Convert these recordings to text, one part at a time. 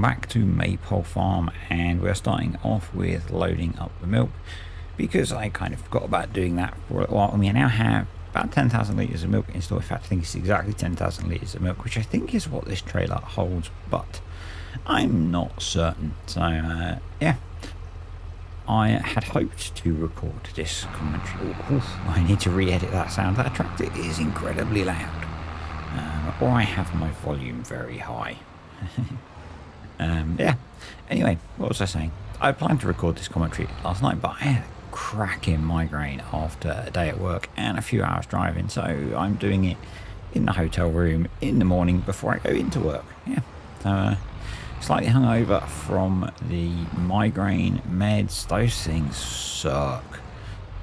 welcome back to Maypole Farm, and we're starting off with loading up the milk because I kind of forgot about doing that for a little while. I mean, I now have about 10,000 litres of milk in store. In fact, I think it's exactly 10,000 litres of milk, which I think is what this trailer holds, but I'm not certain. So, yeah, I had hoped to record this commentary. I need to re-edit that sound. That tractor is incredibly loud, or I have my volume very high. Yeah, anyway, what was I saying? I planned to record this commentary last night, but I had a cracking migraine after a day at work and a few hours driving, so I'm doing it in the hotel room in the morning before I go into work. Yeah, so slightly hungover from the migraine meds. Those things suck.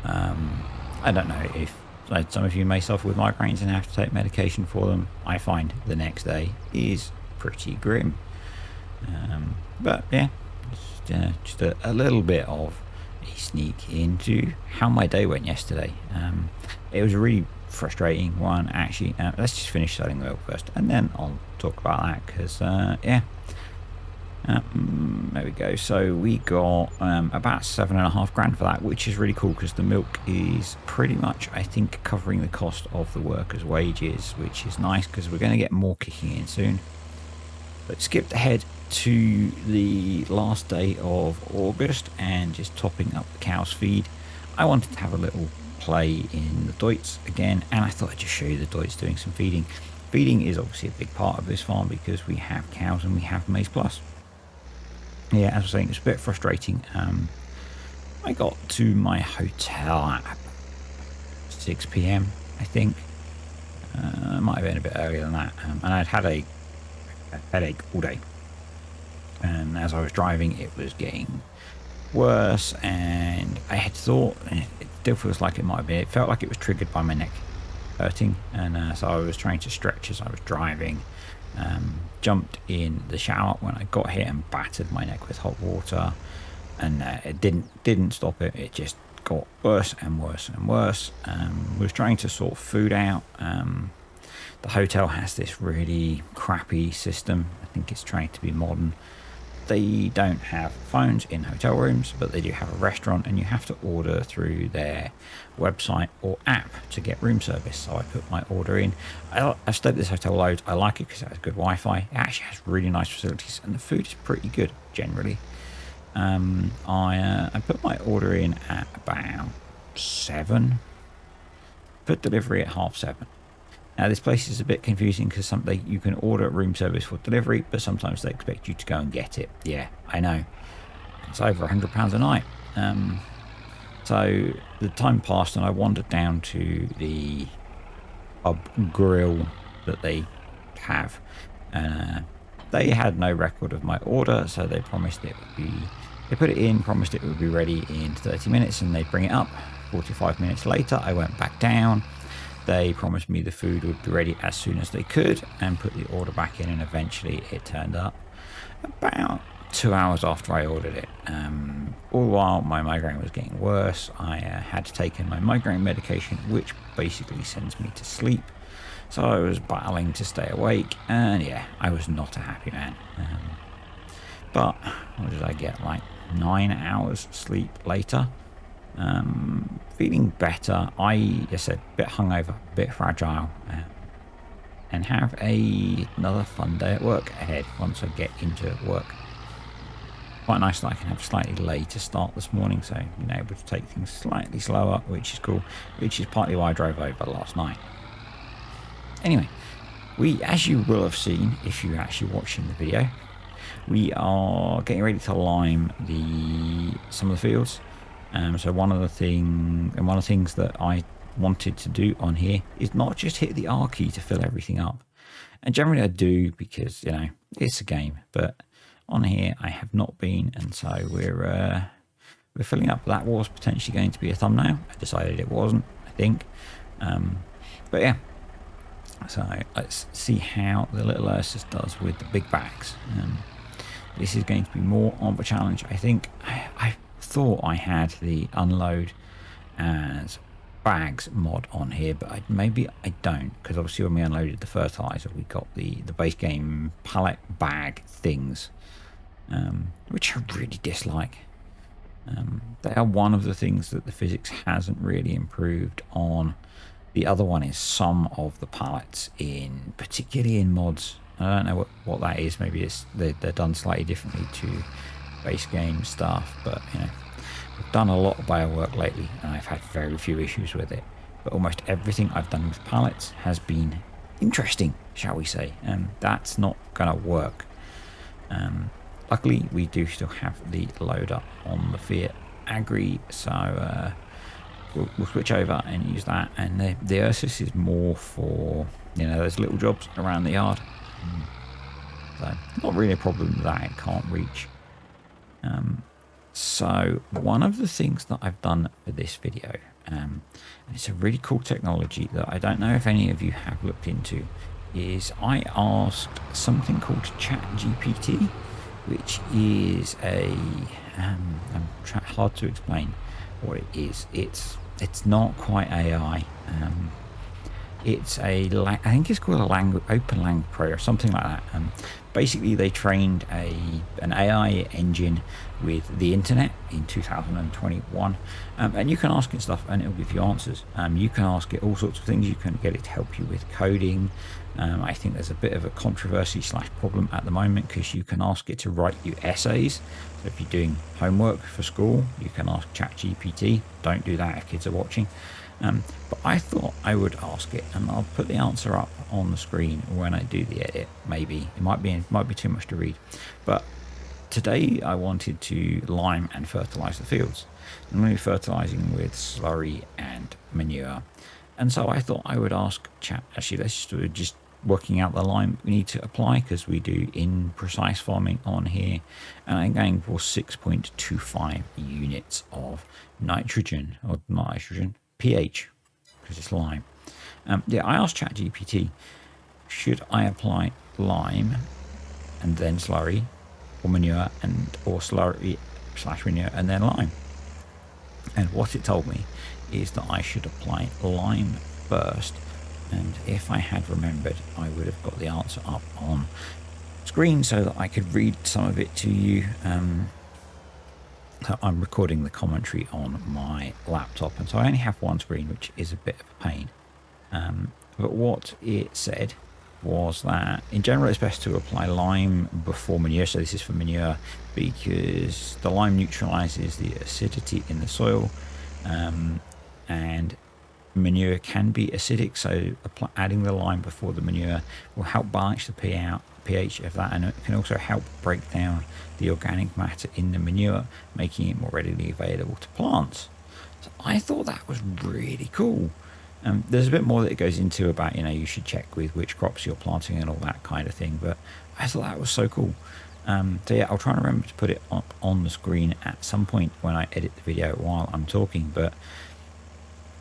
I don't know if some of you may suffer with migraines and have to take medication for them. I find the next day is pretty grim. But yeah, just a little bit of a sneak into how my day went yesterday. It was a really frustrating one, actually. Let's just finish selling the milk first, and then I'll talk about that, because yeah. There we go. So we got about $7.5 grand for that, which is really cool because the milk is pretty much, I think, covering the cost of the workers' wages, which is nice because we're going to get more kicking in soon. But skipped ahead to the last day of August and just topping up the cow's feed. I wanted to have a little play in the Deutz again, and I thought I'd just show you the Deutz doing some feeding. Feeding is obviously a big part of this farm because we have cows and we have maize plus. Yeah, as I was saying, it's a bit frustrating. I got to my hotel at 6 p.m, I think. It might have been a bit earlier than that. And I'd had a headache all day. And as I was driving, it was getting worse. And I had thought, it still feels like it might be, it felt like it was triggered by my neck hurting. And so I was trying to stretch as I was driving. Jumped in the shower when I got here and battered my neck with hot water, and it didn't stop it. It just got worse and worse and worse. Was trying to sort food out. The hotel has this really crappy system. I think it's trying to be modern. They don't have phones in hotel rooms, but they do have a restaurant, and you have to order through their website or app to get room service. So I put my order in. I've stayed at this hotel loads. I like it because it has good Wi-Fi. It actually has really nice facilities, and the food is pretty good generally. I put my order in at about 7. Put delivery at 7:30. Now, this place is a bit confusing because you can order room service for delivery, but sometimes they expect you to go and get it. Yeah, I know. It's over £100 a night. So the time passed, and I wandered down to the pub grill that they have. They had no record of my order, so they promised it would be... They put it in, promised it would be ready in 30 minutes, and they'd bring it up. 45 minutes later, I went back down. They promised me the food would be ready as soon as they could and put the order back in, and eventually it turned up about 2 hours after I ordered it. All the while my migraine was getting worse. I had taken my migraine medication, which basically sends me to sleep. So I was battling to stay awake, and yeah, I was not a happy man. But what did I get, like 9 hours sleep later? Feeling better. I said, a bit hungover, a bit fragile, and have another fun day at work ahead once I get into work. Quite nice that I can have a slightly later start this morning, so being able to take things slightly slower, which is cool, which is partly why I drove over last night. Anyway, as you will have seen if you're actually watching the video, we are getting ready to lime some of the fields. So one of the things that I wanted to do on here is not just hit the R key to fill everything up. And generally I do because, it's a game. But on here I have not been, and so we're filling up. That was potentially going to be a thumbnail. I decided it wasn't, I think. But yeah. So let's see how the little Ursus does with the big bags. This is going to be more of a challenge, I think. I thought I had the unload as bags mod on here, but maybe I don't, because obviously when we unloaded the fertilizer we got the base game pallet bag things which I really dislike. They are one of the things that the physics hasn't really improved on. The other one is some of the pallets, particularly in mods. I don't know what that is. Maybe they're done slightly differently to base game stuff, but I've done a lot of bio work lately, and I've had very few issues with it. But almost everything I've done with pallets has been interesting, shall we say. That's not going to work. Luckily, we do still have the loader on the Fiat Agri, so we'll switch over and use that. And the Ursus is more for those little jobs around the yard. So not really a problem that it can't reach. So one of the things that I've done for this video, and it's a really cool technology that I don't know if any of you have looked into, is I asked something called ChatGPT, which is hard to explain what it is. It's not quite AI. It's I think it's called open language pro or something like that. Basically, they trained an AI engine with the internet in 2021, and you can ask it stuff and it'll give you answers. You can ask it all sorts of things. You can get it to help you with coding. I think there's a bit of a controversy / problem at the moment because you can ask it to write you essays. So if you're doing homework for school, you can ask ChatGPT. Don't do that if kids are watching. But I thought I would ask it, and I'll put the answer up on the screen when I do the edit. Maybe it might be too much to read, but today I wanted to lime and fertilize the fields. I'm going to be fertilizing with slurry and manure, and so I thought I would ask Chat. Actually, let's just working out the lime we need to apply, because we do in precise farming on here, and I'm going for 6.25 units of nitrogen pH, because it's lime. I asked ChatGPT, should I apply lime and then slurry, or manure or slurry / manure and then lime? And what it told me is that I should apply lime first. And if I had remembered, I would have got the answer up on screen so that I could read some of it to you. So I'm recording the commentary on my laptop, and so I only have one screen, which is a bit of a pain. But what it said was that in general it's best to apply lime before manure. So this is for manure, because the lime neutralizes the acidity in the soil, and manure can be acidic, so adding the lime before the manure will help balance the pH of that, and it can also help break down the organic matter in the manure, making it more readily available to plants. So I thought that was really cool. There's a bit more that it goes into about you should check with which crops you're planting and all that kind of thing, but I thought that was so cool. So yeah, I'll try and remember to put it up on the screen at some point when I edit the video while I'm talking. But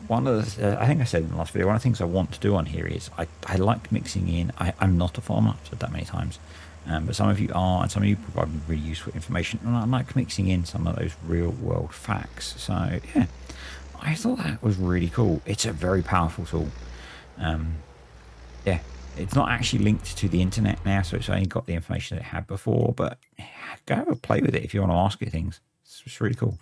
one of the, I think I said in the last video, one of the things I want to do on here is I like mixing in. I'm not a farmer, I've said that many times, but some of you are, and some of you provide really useful information, and I like mixing in some of those real world facts. So yeah, I thought that was really cool. It's a very powerful tool. Yeah, it's not actually linked to the internet now, so it's only got the information that it had before, but go have a play with it if you want to ask it things. It's really cool.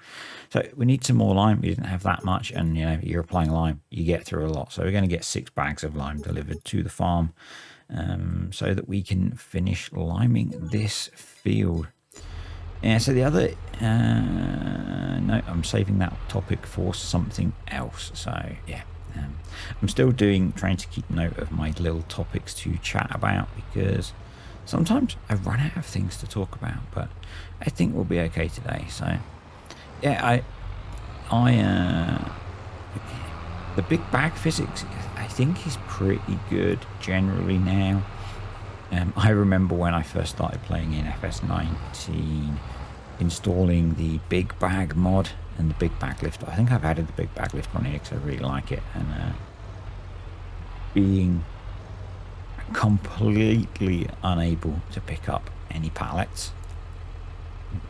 So we need some more lime. We didn't have that much, and you're applying lime, you get through a lot. So we're going to get 6 bags of lime delivered to the farm, so that we can finish liming this field. Yeah, so the other no, I'm saving that topic for something else. So yeah, I'm still trying to keep note of my little topics to chat about, because sometimes I run out of things to talk about, but I think we'll be okay today. So yeah, the big bag physics I think is pretty good generally now. I remember when I first started playing in FS19, installing the big bag mod and the big bag lift. I think I've added the big bag lift on here because I really like it, and being completely unable to pick up any pallets,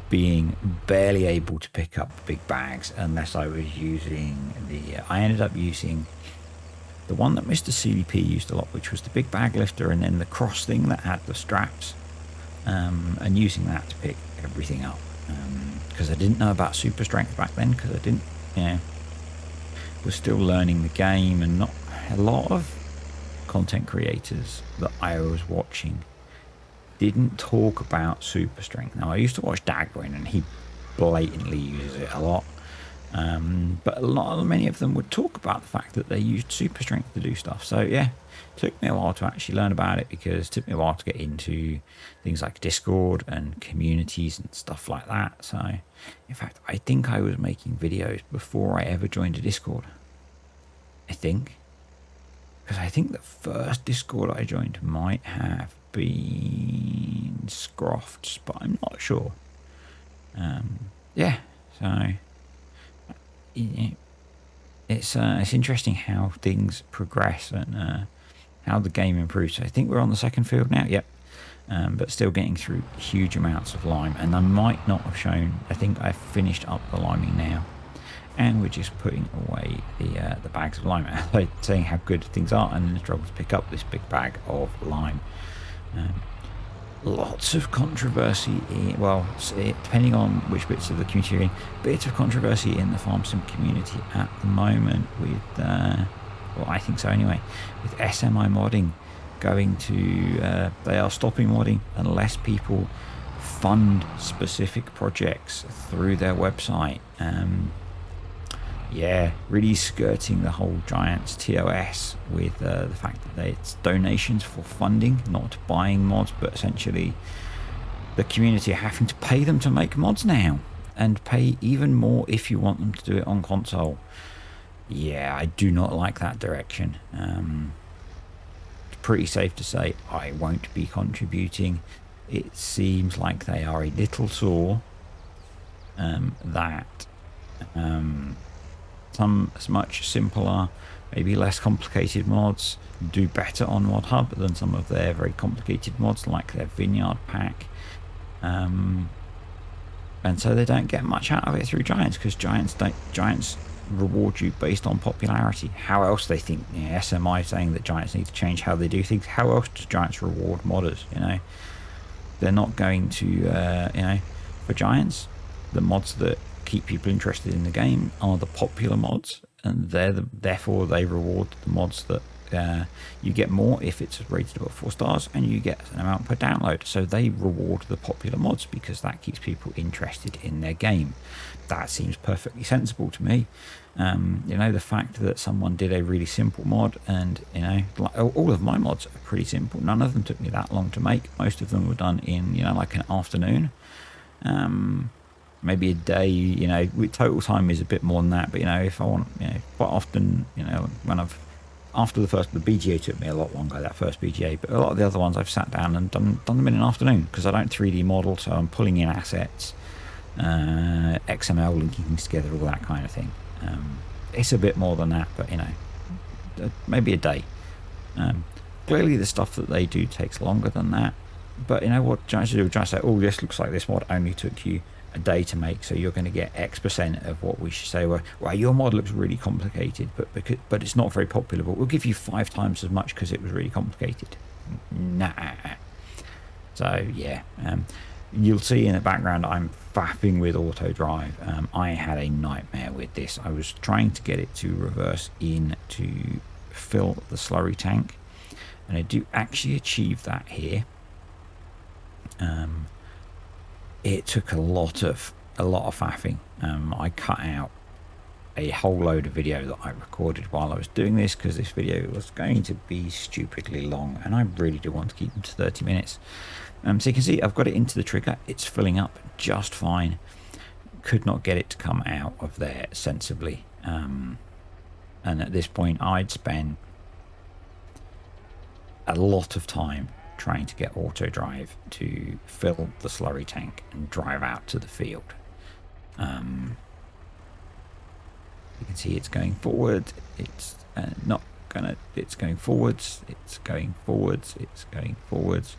being barely able to pick up big bags unless I was using I ended up using the one that Mr. CDP used a lot, which was the big bag lifter, and then the cross thing that had the straps. and using that to pick everything up. Because I didn't know about super strength back then, because I didn't, was still learning the game, and not a lot of content creators that I was watching didn't talk about super strength. Now, I used to watch Dagwin, and he blatantly uses it a lot. But many of them would talk about the fact that they used super strength to do stuff. So yeah, it took me a while to actually learn about it, because it took me a while to get into things like Discord and communities and stuff like that. So in fact, I think I was making videos before I ever joined a Discord. I think. Because I think the first Discord I joined might have been Scrofts, but I'm not sure. Yeah, so it's interesting how things progress and how the game improves. So I think we're on the second field now. Yep. But still getting through huge amounts of lime, and I might not have shown. I think I've finished up the liming now, and we're just putting away the bags of lime, saying how good things are, and then struggle to pick up this big bag of lime. Lots of controversy depending on which bits of the community you're in, bits of controversy in the farm sim community at the moment with I think so anyway, with SMI modding going to they are stopping modding unless people fund specific projects through their website. Really skirting the whole Giants TOS with the fact that it's donations for funding, not buying mods, but essentially the community are having to pay them to make mods now, and pay even more if you want them to do it on console. Yeah, I do not like that direction. It's pretty safe to say I won't be contributing. It seems like they are a little sore that some much simpler, maybe less complicated mods do better on Mod Hub than some of their very complicated mods, like their Vineyard pack. And so they don't get much out of it through Giants, because Giants reward you based on popularity. How else they think? SMI saying that Giants need to change how they do things. How else do Giants reward modders? They're not going to. For Giants, the mods that keep people interested in the game are the popular mods, and therefore they reward the mods that you get more if it's rated above 4 stars, and you get an amount per download. So they reward the popular mods because that keeps people interested in their game. That seems perfectly sensible to me. The fact that someone did a really simple mod, and all of my mods are pretty simple. None of them took me that long to make. Most of them were done in like an afternoon. Maybe a day, with total time is a bit more than that, but if I want, quite often, when after the BGA took me a lot longer, that first BGA, but a lot of the other ones I've sat down and done them in an afternoon, because I don't 3D model, so I'm pulling in assets, XML, linking things together, all that kind of thing. It's a bit more than that, but maybe a day. Clearly the stuff that they do takes longer than that, but what Giants do, Giants say, oh, this looks like this mod only took you a day to make, so you're going to get X% of what we should say. Well, your mod looks really complicated, but it's not very popular, but we'll give you 5 times as much because it was really complicated. Nah. So yeah, you'll see in the background I'm faffing with auto drive. I had a nightmare with this. I was trying to get it to reverse in to fill the slurry tank, and I do actually achieve that here. It took a lot of faffing. I cut out a whole load of video that I recorded while I was doing this, because this video was going to be stupidly long, and I really do want to keep them to 30 minutes. So you can see I've got it into the trigger. It's filling up just fine. Could not get it to come out of there sensibly. And at this point I'd spent a lot of time trying to get auto drive to fill the slurry tank and drive out to the field. You can see it's going forward. It's it's going forwards. It's going forwards. It's going forwards.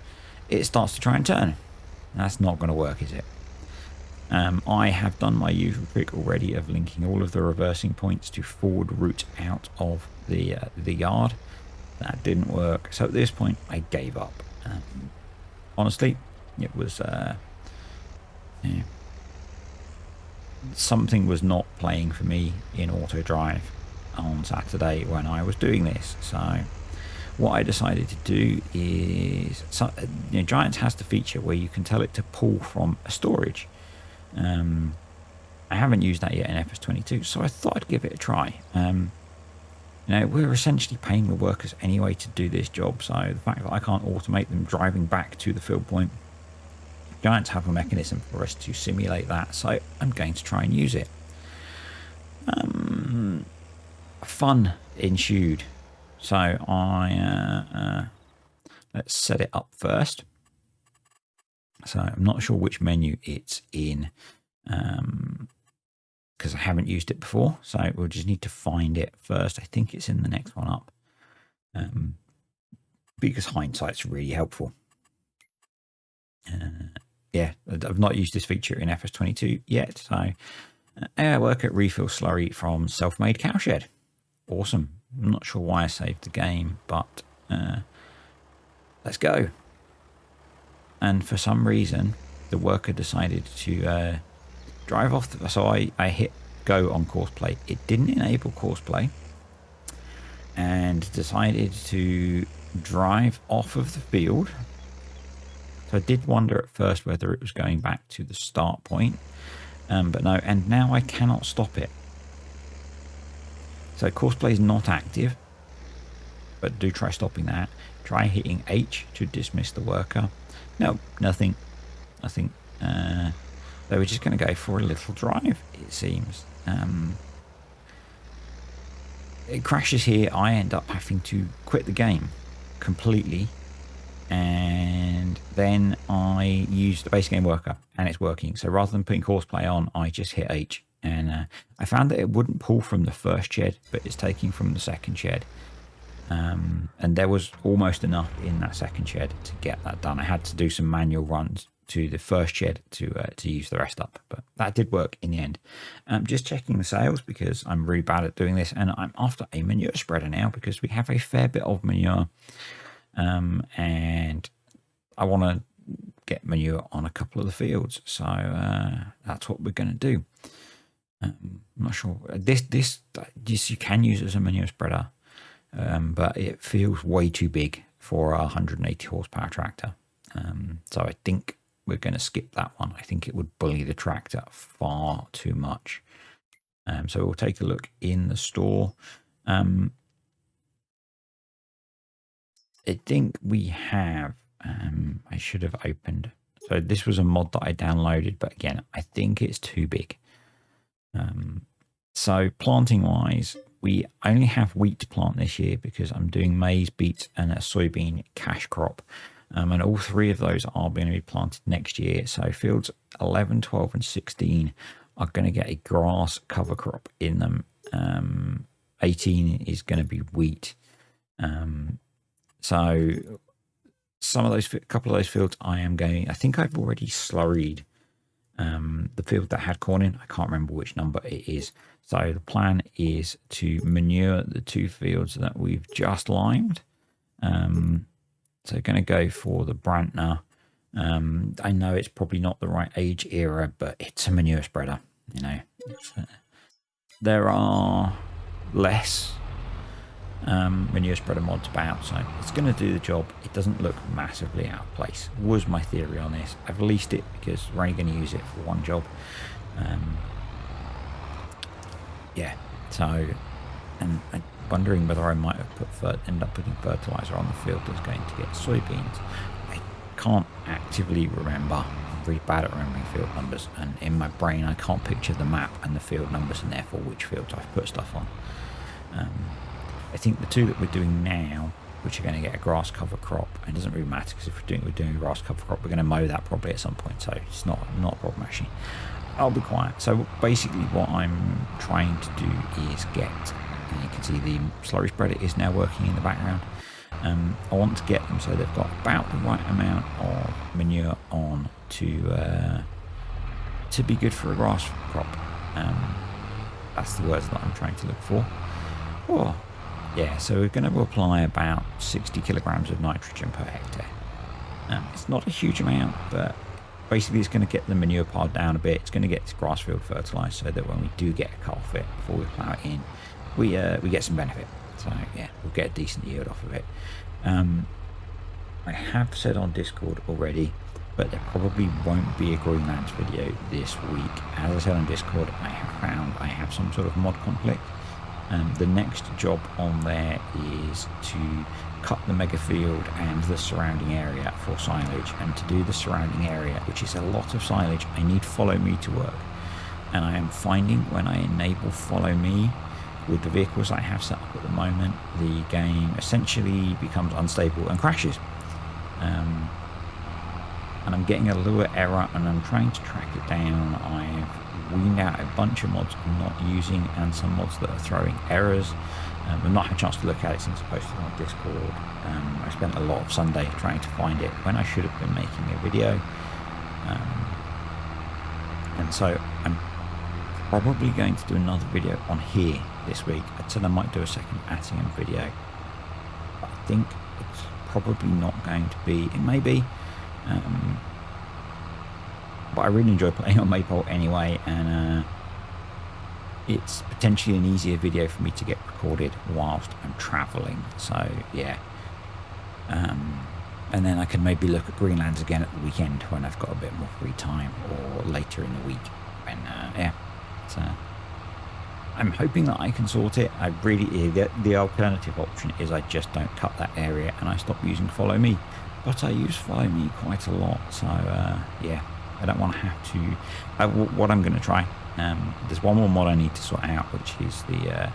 It starts to try and turn. That's not going to work, is it? I have done my usual trick already of linking all of the reversing points to forward route out of the yard. That didn't work. So at this point, I gave up. Honestly, It was yeah, something was not playing for me in auto drive on Saturday when I was doing this. So what I decided to do is, Giants has the feature where you can tell it to pull from a storage. I haven't used that yet in ep29, so I thought I'd give it a try. We're essentially paying the workers anyway to do this job, so the fact that I can't automate them driving back to the field point, Giants have a mechanism for us to simulate that, so I'm going to try and use it. Fun ensued. So let's set it up first. So I'm not sure which menu it's in, because I haven't used it before. So we'll just need to find it first. I think it's in the next one up, because hindsight's really helpful. Yeah, I've not used this feature in ep29 yet. So air worker refill slurry from self-made cowshed. Awesome. I'm not sure why I saved the game, but let's go. And for some reason, the worker decided to drive off. So I hit go on course play. It didn't enable course play, and decided to drive off of the field. So I did wonder at first whether it was going back to the start point, but no. And now I cannot stop it. So course play is not active, but do try stopping that. Try hitting H to dismiss the worker. No, nothing. They were just going to go for a little drive, it seems. It crashes here. I end up having to quit the game completely, and then I use the base game worker, and it's working. So rather than putting course play on, I just hit H, and I found that it wouldn't pull from the first shed, but it's taking from the second shed. And there was almost enough in that second shed to get that done. I had to do some manual runs to the first shed to use the rest up, but that did work in the end. Just checking the sales, because I'm really bad at doing this, and I'm after a manure spreader now because we have a fair bit of manure, and I want to get manure on a couple of the fields, so that's what we're going to do. I'm not sure. This you can use it as a manure spreader, but it feels way too big for a 180 horsepower tractor. So I think we're going to skip that one. I think it would bully the tractor far too much. So we'll take a look in the store. I think we have, I should have opened. So this was a mod that I downloaded, but again, I think it's too big. So planting wise, we only have wheat to plant this year because I'm doing maize, beets, and a soybean cash crop. And all three of those are going to be planted next year. So fields 11, 12, and 16 are going to get a grass cover crop in them. 18 is going to be wheat. So some of those, a couple of those fields I think I've already slurried the field that had corn in. I can't remember which number it is. So the plan is to manure the two fields that we've just limed. So going to go for the Brantner. I know it's probably not the right age era, but it's a manure spreader. There are less manure spreader mods about, so it's going to do the job. It doesn't look massively out of place, was my theory on this. I've released it because we're only going to use it for one job. Yeah, so, and I'm wondering whether I might have end up putting fertilizer on the field that's going to get soybeans. I can't actively remember. I'm really bad at remembering field numbers, and in my brain I can't picture the map and the field numbers, and therefore which fields I've put stuff on. I think the two that we're doing now, which are going to get a grass cover crop, and it doesn't really matter because if we're doing a grass cover crop, we're going to mow that probably at some point, so it's not a problem actually. I'll be quiet. So basically what I'm trying to do is get, and you can see the slurry spreader is now working in the background. I want to get them so they've got about the right amount of manure on to be good for a grass crop. That's the words that I'm trying to look for. Yeah, so we're going to apply about 60 kilograms of nitrogen per hectare. It's not a huge amount, but basically it's going to get the manure pile down a bit. It's going to get this grass field fertilised so that when we do get a cut off it before we plough it in, we get some benefit. So yeah, we'll get a decent yield off of it. I have said on Discord already, but there probably won't be a Greenlands video this week. As I said on Discord, I have found I have some sort of mod conflict. The next job on there is to cut the mega field and the surrounding area for silage, and to do the surrounding area, which is a lot of silage, I need follow me to work. And I am finding when I enable follow me with the vehicles I have set up at the moment, the game essentially becomes unstable and crashes. And I'm getting a lure error, and I'm trying to track it down. I've weaned out a bunch of mods I'm not using, and some mods that are throwing errors. I've not had a chance to look at it since I posted it on Discord. I spent a lot of Sunday trying to find it when I should have been making a video. And so I'm probably going to do another video on here this week. I said I might do a second Attingham video, but I think it's probably not going to be. It may be. But I really enjoy playing on Maypole anyway, and it's potentially an easier video for me to get recorded whilst I'm travelling. So yeah, and then I can maybe look at Greenlands again at the weekend when I've got a bit more free time, or later in the week when yeah. So I'm hoping that I can sort it. I really, the alternative option is I just don't cut that area and I stop using follow me. But I use follow me quite a lot, so yeah, I don't want to have to. What I'm going to try, there's one more mod I need to sort out, which is the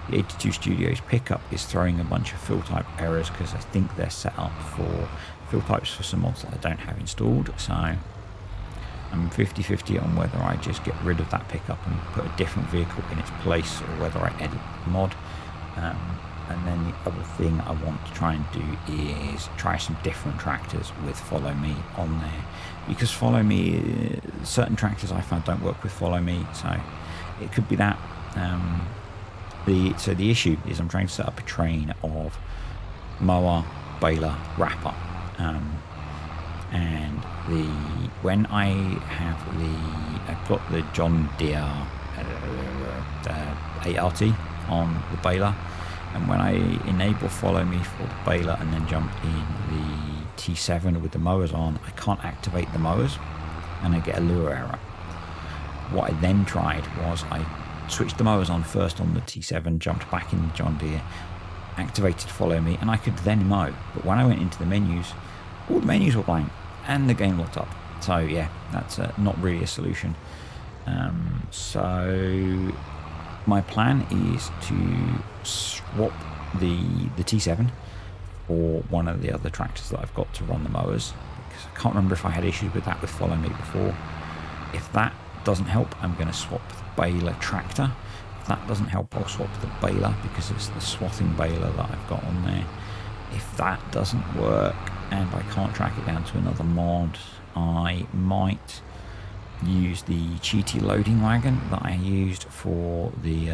82 Studios pickup is throwing a bunch of fill type errors, because I think they're set up for fill types for some mods that I don't have installed. So I'm 50-50 on whether I just get rid of that pickup and put a different vehicle in its place, or whether I edit the mod. And then the other thing I want to try and do is try some different tractors with follow me on there, because follow me, certain tractors I found don't work with follow me, so it could be that. So the issue is I'm trying to set up a train of mower, baler, wrapper, and when I've got the John Deere 8RT on the baler. And when I enable follow me for the baler and then jump in the T7 with the mowers on, I can't activate the mowers and I get a lure error. What I then tried was I switched the mowers on first on the T7, jumped back in the John Deere, activated follow me, and I could then mow. But when I went into the menus, all the menus were blank and the game locked up. So yeah, that's not really a solution. So my plan is to swap the T7 for one of the other tractors that I've got to run the mowers, because I can't remember if I had issues with that with follow me before. If that doesn't help, I'm going to swap the baler tractor. If that doesn't help, I'll swap the baler, because it's the swathing baler that I've got on there. If that doesn't work and I can't track it down to another mod, I might use the cheaty loading wagon that I used for the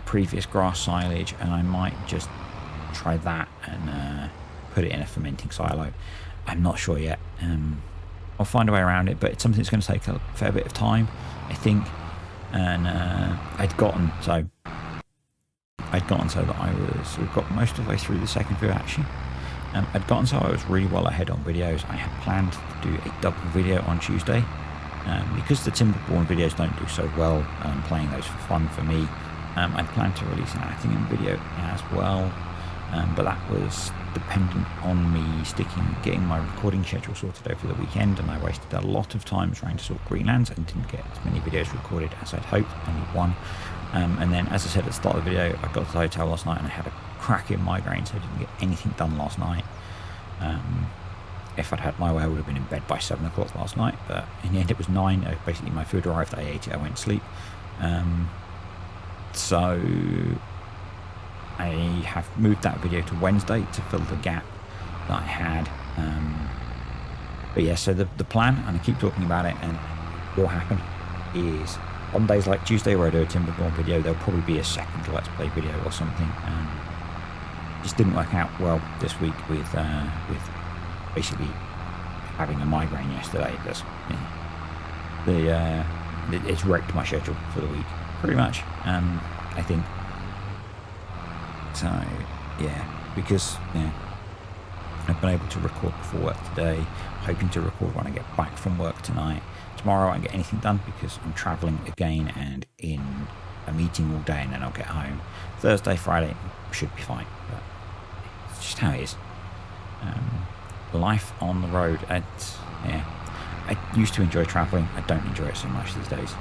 previous grass silage, and I might just try that and put it in a fermenting silo. I'm not sure yet. I'll find a way around it, but it's something that's going to take a fair bit of time, I think. And I'd gotten so that we've got most of the way through the second video actually. I'd gotten so I was really well ahead on videos. I had planned to do a double video on Tuesday. Because the Timberborn videos don't do so well, playing those for fun for me, I planned to release an Attingham video as well, but that was dependent on me getting my recording schedule sorted over the weekend, and I wasted a lot of time trying to sort Greenlands and didn't get as many videos recorded as I'd hoped, only one. And then, as I said at the start of the video, I got to the hotel last night and I had a cracking migraine, so I didn't get anything done last night. If I'd had my way, I would have been in bed by 7 o'clock last night, but in the end it was 9. Basically my food arrived, I ate it, I went to sleep. So I have moved that video to Wednesday to fill the gap that I had. But yeah, so the plan, and I keep talking about it, and what will happen is on days like Tuesday where I do a Timberborn video, there'll probably be a second Let's Play video or something. Just didn't work out well this week with basically having a migraine yesterday. It's wrecked my schedule for the week, pretty much. I think so. Yeah, because I've been able to record before work today. Hoping to record when I get back from work tonight. Tomorrow I won't get anything done because I'm traveling again and in a meeting all day, and then I'll get home. Thursday, Friday should be fine, but it's just how it is. Life on the road. I used to enjoy traveling. I don't enjoy it so much these days.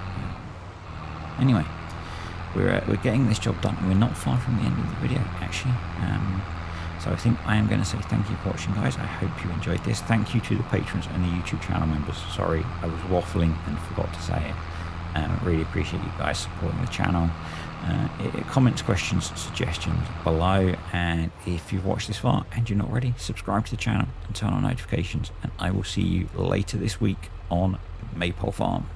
Anyway, we're getting this job done, and we're not far from the end of the video, actually. So I think I am going to say thank you for watching, guys. I hope you enjoyed this. Thank you to the patrons and the YouTube channel members. Sorry, I was waffling and forgot to say it. Really appreciate you guys supporting the channel. Comments, questions, suggestions below. And if you've watched this far and you're not already, subscribe to the channel and turn on notifications. And I will see you later this week on Maypole Farm.